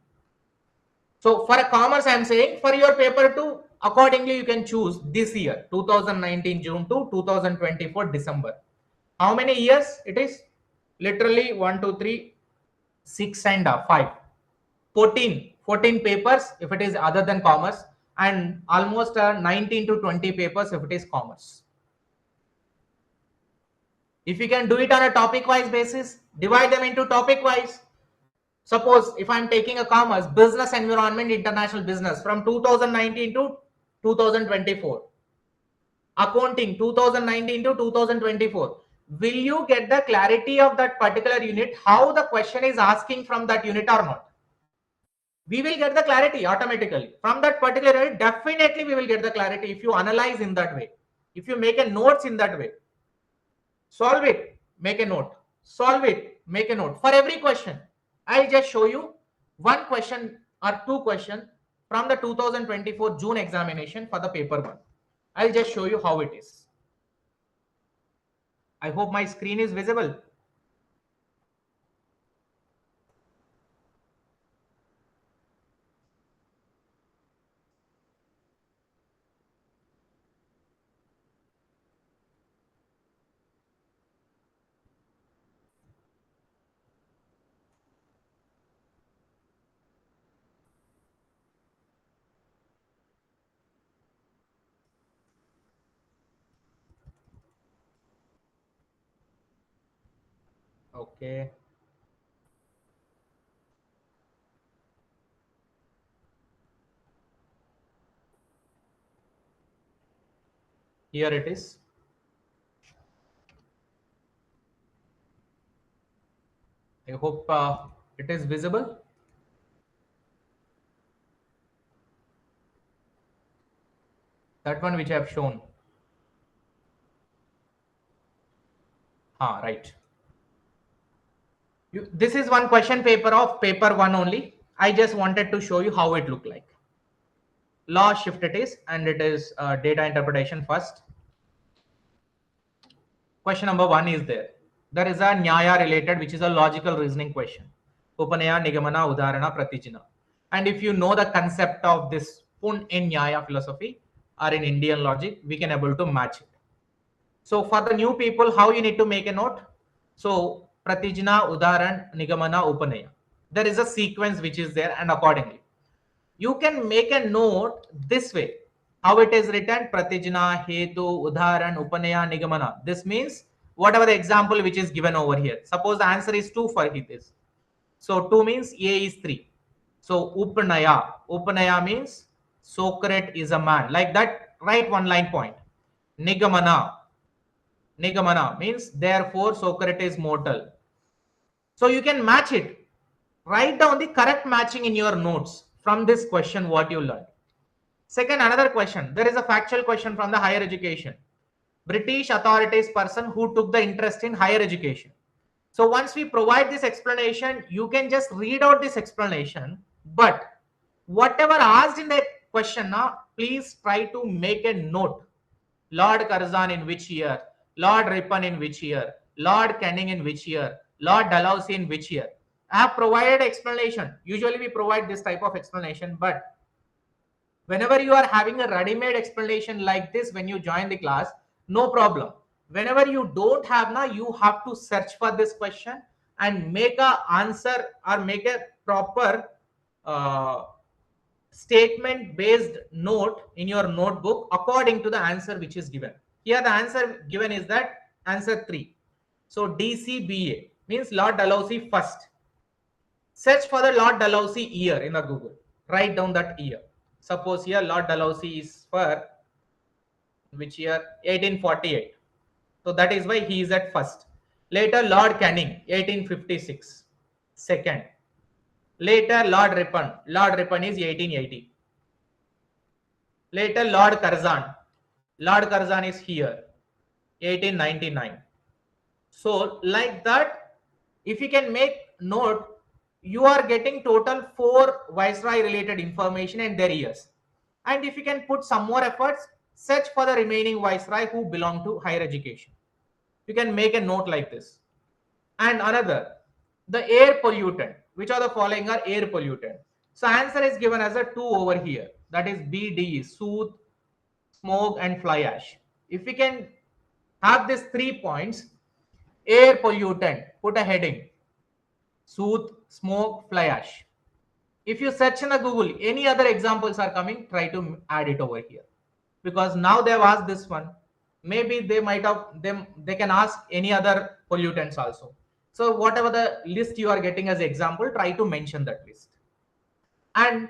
So for a commerce, I am saying for your paper 2, accordingly you can choose this year, 2019 June to 2024 December. How many years it is? Literally 1, 2, 3, 6 and 5. 14 papers if it is other than commerce, and almost 19 to 20 papers if it is commerce. If you can do it on a topic wise basis, divide them into topic wise. Suppose if I'm taking a commerce, business environment, international business from 2019 to 2024. Accounting 2019 to 2024. Will you get the clarity of that particular unit, how the question is asking from that unit or not? We will get the clarity automatically. From that particular unit, definitely we will get the clarity if you analyze in that way. If you make a notes in that way. Solve it, make a note. Solve it, make a note. For every question, I'll just show you 1 question or 2 questions from the 2024 June examination for the paper 1. I'll just show you how it is. I hope my screen is visible. Okay. Here it is. I hope it is visible. That one which I have shown. Right. This is 1 question paper of paper 1 only. I just wanted to show you how it looked like. Law shift it is, and it is data interpretation first. Question number 1 is there. There is a Nyaya related, which is a logical reasoning question. Upanaya, Nigamana, Udharana, Pratijna. And if you know the concept of this Pun in Nyaya philosophy or in Indian logic, we can able to match it. So for the new people, how you need to make a note? So Pratijna, Udharan, Nigamana, Upanaya. There is a sequence which is there, and accordingly you can make a note this way. How it is written: Pratijna, Hetu, Udharan, Upanaya, Nigamana. This means whatever the example which is given over here. Suppose the answer is 2 for this. So 2 means A is 3. So Upanaya. Upanaya means Socrates is a man. Like that, write 1 line point. Nigamana. Nigamana means therefore Socrates mortal. So you can match it. Write down the correct matching in your notes from this question what you learned. Second, another question. There is a factual question from the higher education. British authorities person who took the interest in higher education. So once we provide this explanation, you can just read out this explanation. But whatever asked in the question now, please try to make a note. Lord Curzon in which year? Lord Ripon in which year? Lord Canning in which year? Lord Dalhousie in which year? I have provided explanation. Usually we provide this type of explanation, but whenever you are having a ready-made explanation like this when you join the class, no problem. Whenever you don't have now, you have to search for this question and make a answer or make a proper statement based note in your notebook according to the answer which is given. Here the answer given is that answer 3. So DCBA means Lord Dalhousie first. Search for the Lord Dalhousie year in the Google. Write down that year. Suppose here Lord Dalhousie is for which year? 1848. So that is why he is at first. Later Lord Canning, 1856. Second. Later Lord Ripon. Lord Ripon is 1880. Later Lord Curzon. Lord Curzon is here, 1899. So like that, if you can make note, you are getting total 4 viceroy related information and their years. And if you can put some more efforts, search for the remaining viceroy who belong to higher education. You can make a note like this. And another, the air pollutant. Which are the following are air pollutant? So answer is given as a 2 over here. That is BD, soot, smoke and fly ash. If we can have these 3 points, air pollutant, put a heading, soot, smoke, fly ash. If you search in the Google, any other examples are coming, try to add it over here. Because now they have asked this one. Maybe they might have they can ask any other pollutants also. So whatever the list you are getting as example, try to mention that list. And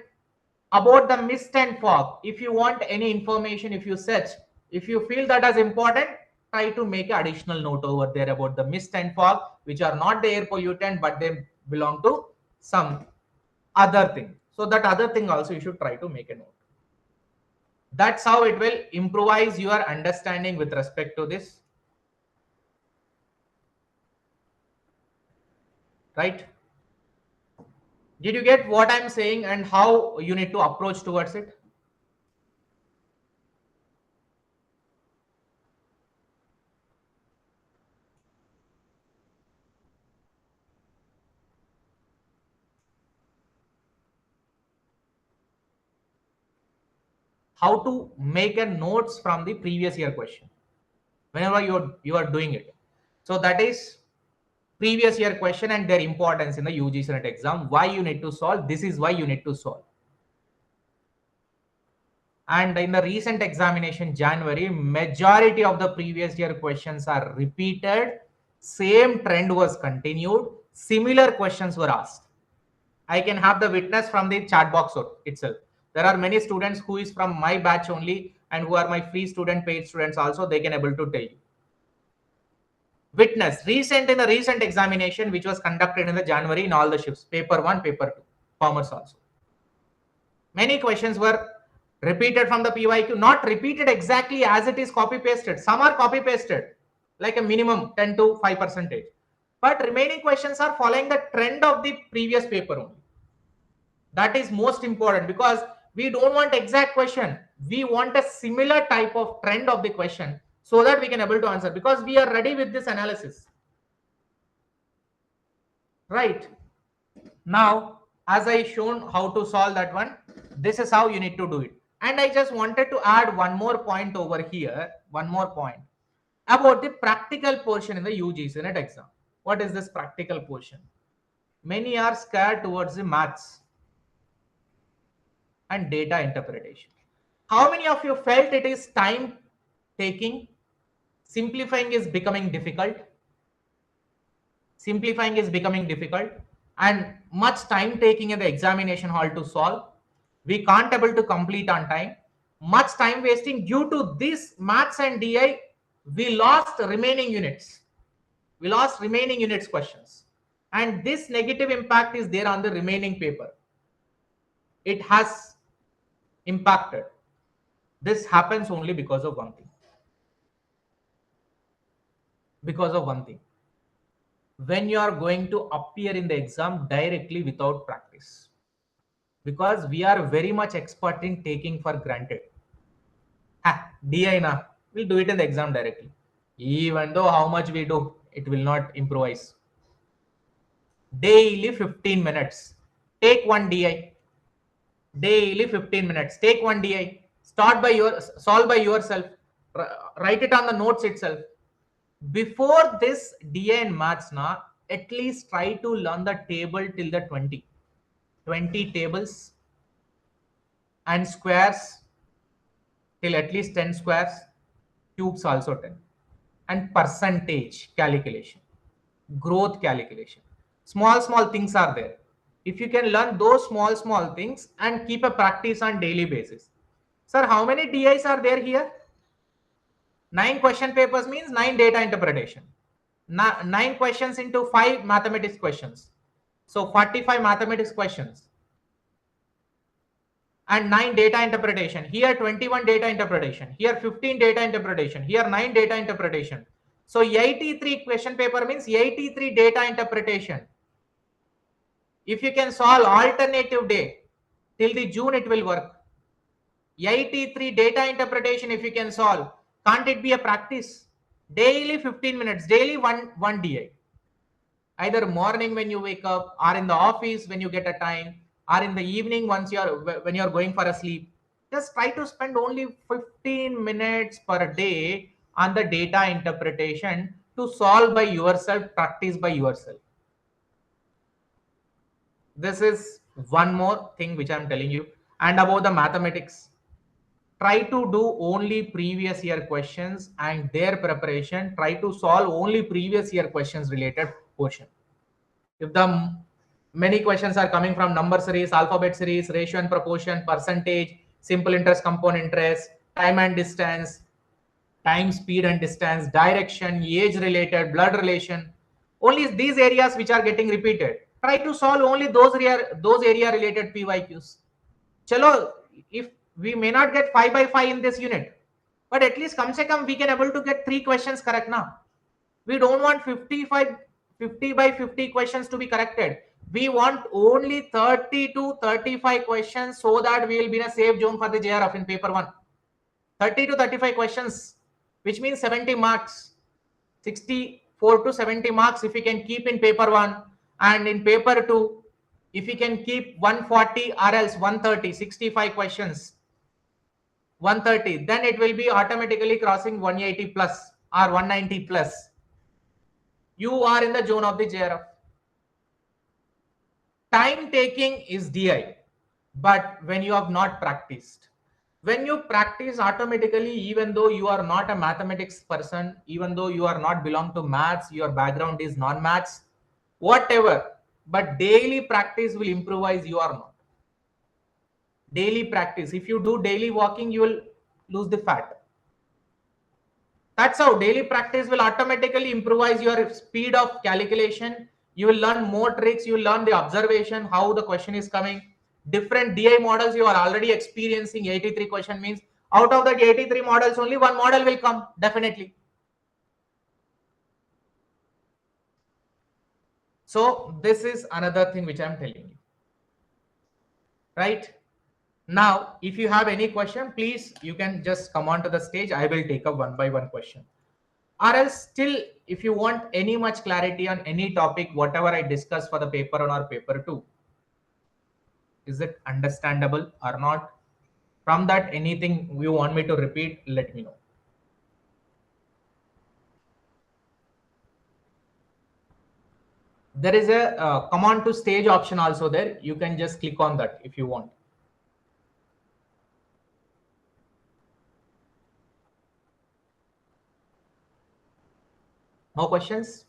about the mist and fog, if you want any information, if you search, if you feel that as important, try to make an additional note over there about the mist and fog, which are not the air pollutant, but they belong to some other thing. So that other thing also you should try to make a note. That's how it will improvise your understanding with respect to this. Right? Did you get what I'm saying and how you need to approach towards it? How to make a notes from the previous year question whenever you are doing it. So that is previous year question and their importance in the UGC NET exam. Why you need to solve? This is why you need to solve. And in the recent examination January, majority of the previous year questions are repeated. Same trend was continued. Similar questions were asked. I can have the witness from the chat box itself. There are many students who is from my batch only and who are my free student, paid students also. They can able to tell you. Witness in the recent examination which was conducted in the January in all the shifts, paper 1, paper 2, commerce also. Many questions were repeated from the PYQ, not repeated exactly as it is copy pasted. Some are copy pasted, like a minimum 10 to 5%. But remaining questions are following the trend of the previous paper only. That is most important because we don't want exact question. We want a similar type of trend of the question so that we can able to answer because we are ready with this analysis. Right. Now, as I shown how to solve that one, this is how you need to do it. And I just wanted to add one more point over here, one more point about the practical portion in the UGC NET exam. What is this practical portion? Many are scared towards the maths and data interpretation. How many of you felt it is time taking? Simplifying is becoming difficult. Simplifying is becoming difficult and much time taking in the examination hall to solve. We can't able to complete on time. Much time wasting due to this maths and DI. we lost remaining units. We lost remaining units questions. And this negative impact is there on the remaining paper. It has impacted. This happens only because of one thing. Because of one thing. When you are going to appear in the exam directly without practice. Because we are very much expert in taking for granted. DI na, we'll do it in the exam directly. Even though how much we do, it will not improvise. Daily 15 minutes. Take one DI. Daily 15 minutes. Take one DI. Solve by yourself. Write it on the notes itself. Before this DI and maths na, at least try to learn the table till the 20 tables and squares till at least 10 squares, cubes also 10, and percentage calculation, growth calculation. Small things are there. If you can learn those small things and keep a practice on daily basis. Sir, how many DIs are there here? 9 question papers means 9 data interpretation. 9 questions into 5 mathematics questions. So 45 mathematics questions. And 9 data interpretation. Here 21 data interpretation. Here 15 data interpretation. Here 9 data interpretation. So 83 question paper means 83 data interpretation. If you can solve alternative day till the June, it will work. 83 data interpretation if you can solve. Can't it be a practice? Daily 15 minutes. Daily one DI. Either morning when you wake up, or in the office when you get a time, or in the evening when you're going for a sleep. Just try to spend only 15 minutes per day on the data interpretation to solve by yourself, practice by yourself. This is one more thing which I'm telling you. And about the mathematics, try to do only previous year questions and their preparation. Try to solve only previous year questions related portion. If the many questions are coming from number series, alphabet series, ratio and proportion, percentage, simple interest, compound interest, time and distance, time, speed and distance, direction, age related, blood relation, only these areas which are getting repeated. Try to solve only those area related PYQs. Chalo, if we may not get 5 by 5 in this unit, but at least come se come we can able to get 3 questions correct now. We don't want 50 by 50 questions to be corrected. We want only 30 to 35 questions so that we will be in a safe zone for the JRF in paper 1. 30 to 35 questions, which means 70 marks. 64 to 70 marks if we can keep in paper 1, and in paper 2, if we can keep 140 or else 130, 65 questions, 130, then it will be automatically crossing 180 plus or 190 plus. You are in the zone of the JRF. Time taking is DI, but when you have not practiced, when you practice automatically, even though you are not a mathematics person, even though you are not belong to maths, your background is non-maths, whatever, but daily practice will improvise you or not. Daily practice. If you do daily walking, you will lose the fat. That's how daily practice will automatically improvise your speed of calculation. You will learn more tricks. You will learn the observation, how the question is coming. Different DI models you are already experiencing. 83 question means out of that 83 models, only one model will come, definitely. So this is another thing which I'm telling you. Right? Now, if you have any question, please, you can just come on to the stage. I will take up one by one question. Or else still, if you want any much clarity on any topic, whatever I discuss for the paper 1 or paper 2, is it understandable or not? From that, anything you want me to repeat, let me know. There is a come on to stage option also there. You can just click on that if you want. No questions?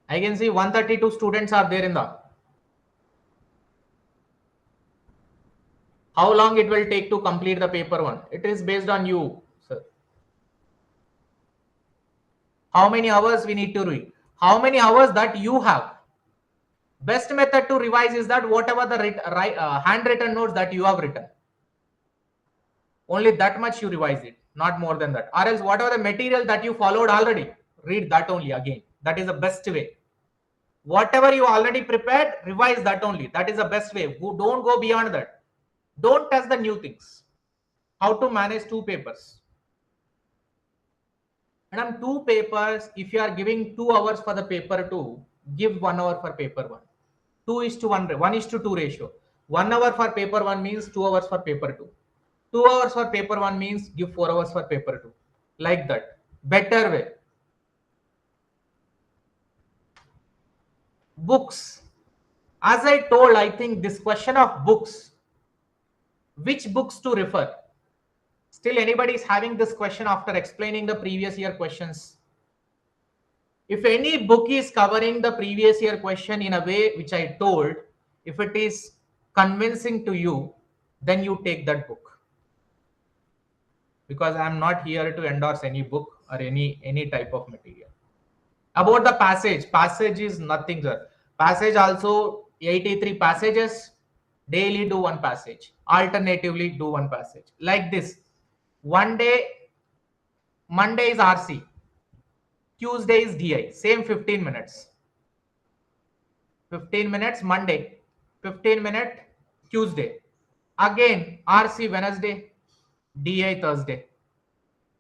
I can see 132 students are there in the. How long it will take to complete the paper 1? It is based on you, sir. How many hours we need to read? How many hours that you have? Best method to revise is that whatever the handwritten notes that you have written, only that much you revise it, not more than that. Or else whatever the material that you followed already, read that only again. That is the best way. Whatever you already prepared, revise that only. That is the best way. Don't go beyond that. Don't test the new things. How to manage 2 papers? And on 2 papers, if you are giving 2 hours for the paper 2, give 1 hour for paper 1. 2:1, 1:2 ratio. 1 hour for paper 1 means 2 hours for paper 2. 2 hours for paper 1 means give 4 hours for paper 2. Like that. Better way. Books. As I told, I think this question of books, which books to refer? Still anybody is having this question after explaining the previous year questions. If any book is covering the previous year question in a way which I told, if it is convincing to you, then you take that book. Because I am not here to endorse any book or any type of material. About the passage is nothing, sir. Passage also 83 passages. Daily do 1 passage. Alternatively do 1 passage. Like this. One day, Monday is RC. Tuesday is DI. Same 15 minutes. 15 minutes Monday. 15 minute Tuesday. Again RC Wednesday. DI Thursday.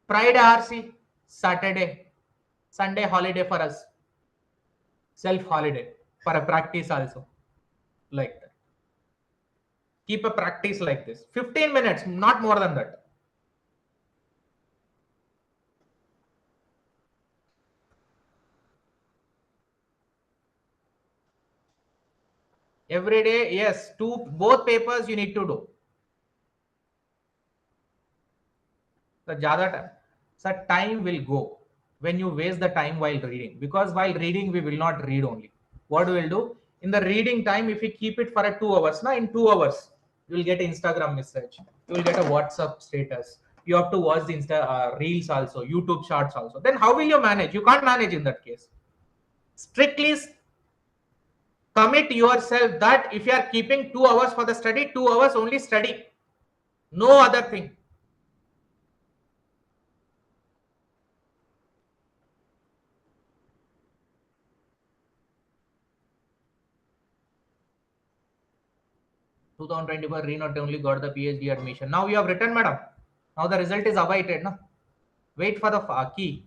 Friday RC. Saturday. Sunday holiday for us. Self holiday. For a practice also. Like that. Keep a practice like this. 15 minutes. Not more than that. Every day, yes, both papers you need to do. The jada time. So time will go when you waste the time while reading. Because while reading, we will not read only. What we will do? In the reading time, if we keep it for a 2 hours, now in 2 hours, you will get Instagram message. You will get a WhatsApp status. You have to watch the Reels also, YouTube Shorts also. Then how will you manage? You can't manage in that case. Strictly commit yourself that if you are keeping 2 hours for the study, 2 hours only study. No other thing. re not only got the PhD admission. Now you have written, madam. Now the result is awaited. No? Wait for the key.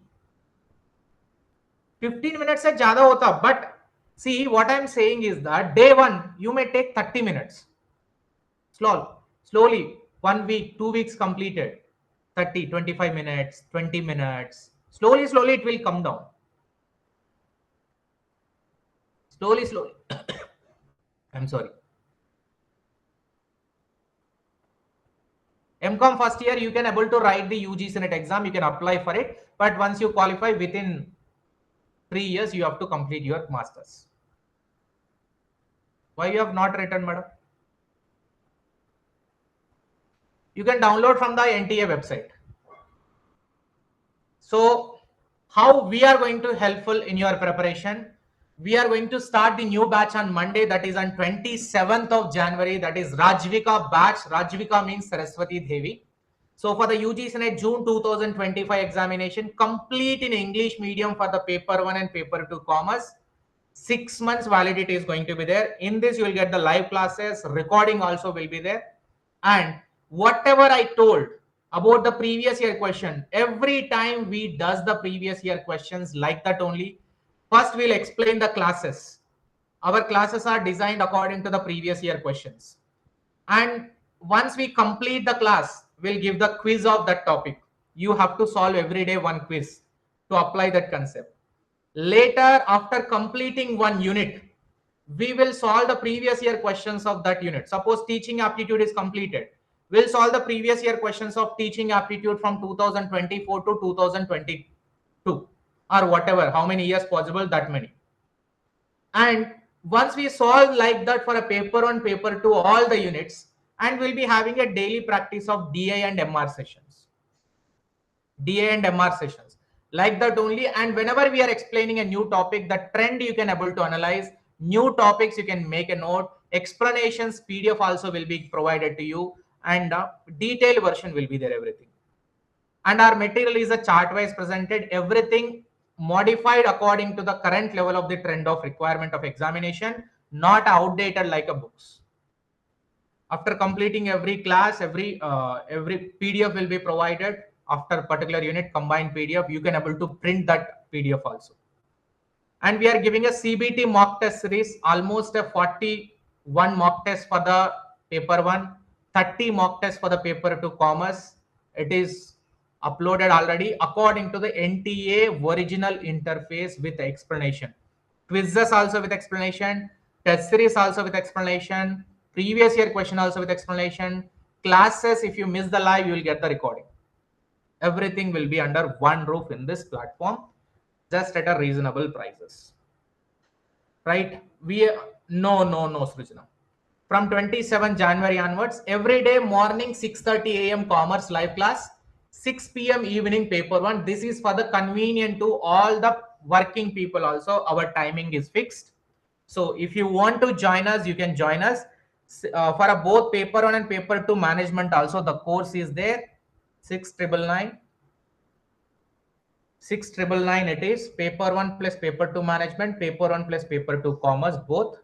15 minutes se zyada hota, but see what I'm saying is that day 1 you may take 30 minutes. Slowly, 1 week, 2 weeks completed. 30, 25 minutes, 20 minutes. Slowly it will come down. Slowly. I'm sorry. MCOM first year, you can able to write the UGC NET exam. You can apply for it. But once you qualify, within 3 years, you have to complete your masters. Why you have not written, madam? You can download from the NTA website. So how we are going to helpful in your preparation? We are going to start the new batch on Monday, that is on 27th of January. That is Rajvika batch. Rajvika means Saraswati Devi. So for the UGC NET June 2025 examination, complete in English medium for the paper 1 and paper 2 commerce. 6 months validity is going to be there. In this, you will get the live classes. Recording also will be there. And whatever I told about the previous year question, every time we does the previous year questions like that only. First, we'll explain the classes. Our classes are designed according to the previous year questions. And once we complete the class, we'll give the quiz of that topic. You have to solve every day 1 quiz to apply that concept. Later, after completing 1 unit, we will solve the previous year questions of that unit. Suppose teaching aptitude is completed. We'll solve the previous year questions of teaching aptitude from 2024 to 2022 or whatever, how many years possible, that many. And once we solve like that for a paper 1, paper 2, all the units, and we'll be having a daily practice of DA and MR sessions. DA and MR sessions. like that only. And whenever we are explaining a new topic, the trend you can able to analyze, new topics you can make a note, explanations PDF also will be provided to you, and detailed version will be there, everything. And our material is a chart wise presented, everything modified according to the current level of the trend of requirement of examination, not outdated like a books. After completing every class, every PDF will be provided. After particular unit combined PDF, you can able to print that PDF also. And we are giving a CBT mock test series, almost a 41 mock test for the paper 1, 30 mock tests for the paper 2 commerce. It is uploaded already according to the NTA original interface with explanation. Quizzes also with explanation, test series also with explanation, previous year question also with explanation, classes. If you miss the live, you will get the recording. Everything will be under one roof in this platform, just at a reasonable prices. Right? No, Srijana. From 27 January onwards, every day morning 6:30 a.m. commerce live class, 6 p.m. evening paper 1. This is for the convenient to all the working people also. Our timing is fixed. So if you want to join us, you can join us. For both paper 1 and paper 2 management also, the course is there. 6,999. 6,999 it is. Paper 1 plus paper 2 management, paper 1 plus paper 2 commerce, both.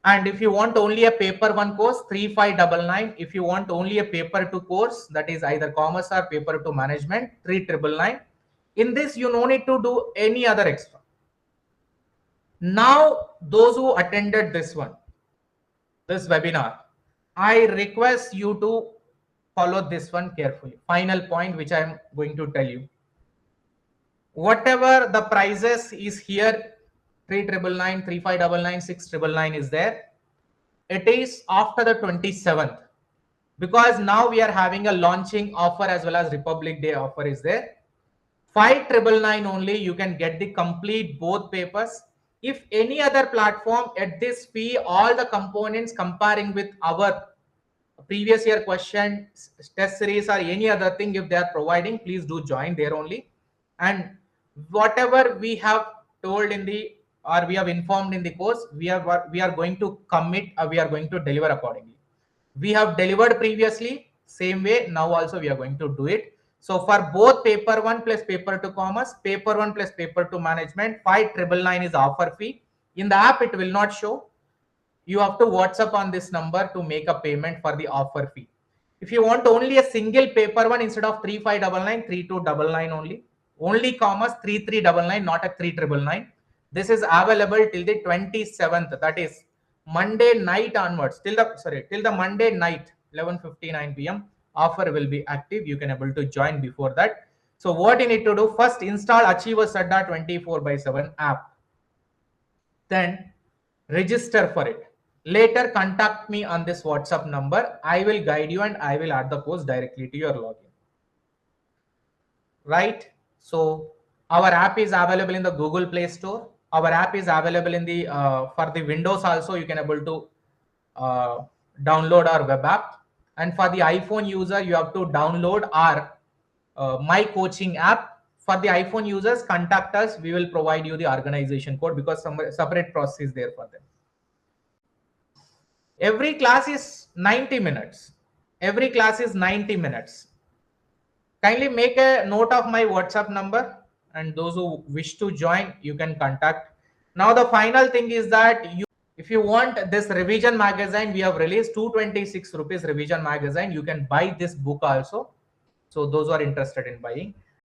And if you want only a paper 1 course, 3,599. If you want only a paper 2 course, that is either commerce or paper 2 management, 3,999. In this, you no need to do any other extra. Now, those who attended this webinar, I request you to follow this one carefully. Final point which I am going to tell you. Whatever the prices is here, 3,999, 3,599, 6,999 is there. It is after the 27th, because now we are having a launching offer as well as Republic Day offer is there. 5,999 only, you can get the complete both papers. If any other platform at this fee, all the components comparing with our previous year question, test series or any other thing, if they are providing, please do join there only. And whatever we have told in the, or we have informed in the course, we are going to commit, we are going to deliver accordingly. We have delivered previously, same way now also we are going to do it. So for both paper 1 plus paper 2 commerce, paper 1 plus paper 2 management, 5,999 is offer fee. In the app it will not show. You have to WhatsApp on this number to make a payment for the offer fee. If you want only a single paper 1, instead of 3,599, 3,299 only. Only commerce 3,399, not a 3,999. This is available till the 27th, that is Monday night onwards, till the Monday night, 11:59 p.m. offer will be active. You can able to join before that. So what you need to do, first install Achieversaddaugcnet 24/7 app, then register for it. Later contact me on this WhatsApp number. I will guide you and I will add the course directly to your login. Right? So our app is available in the Google Play Store. Our app is available in the for the Windows also. You can able to download our web app. And for the iPhone user, you have to download our My Coaching app. For the iPhone users, contact us. We will provide you the organization code, because some separate process is there for them. Every class is 90 minutes. Every class is 90 minutes. Kindly make a note of my WhatsApp number, and those who wish to join, you can contact. Now the final thing is that if you want this revision magazine, we have released 226 rupees revision magazine. You can buy this book also. So those who are interested in buying.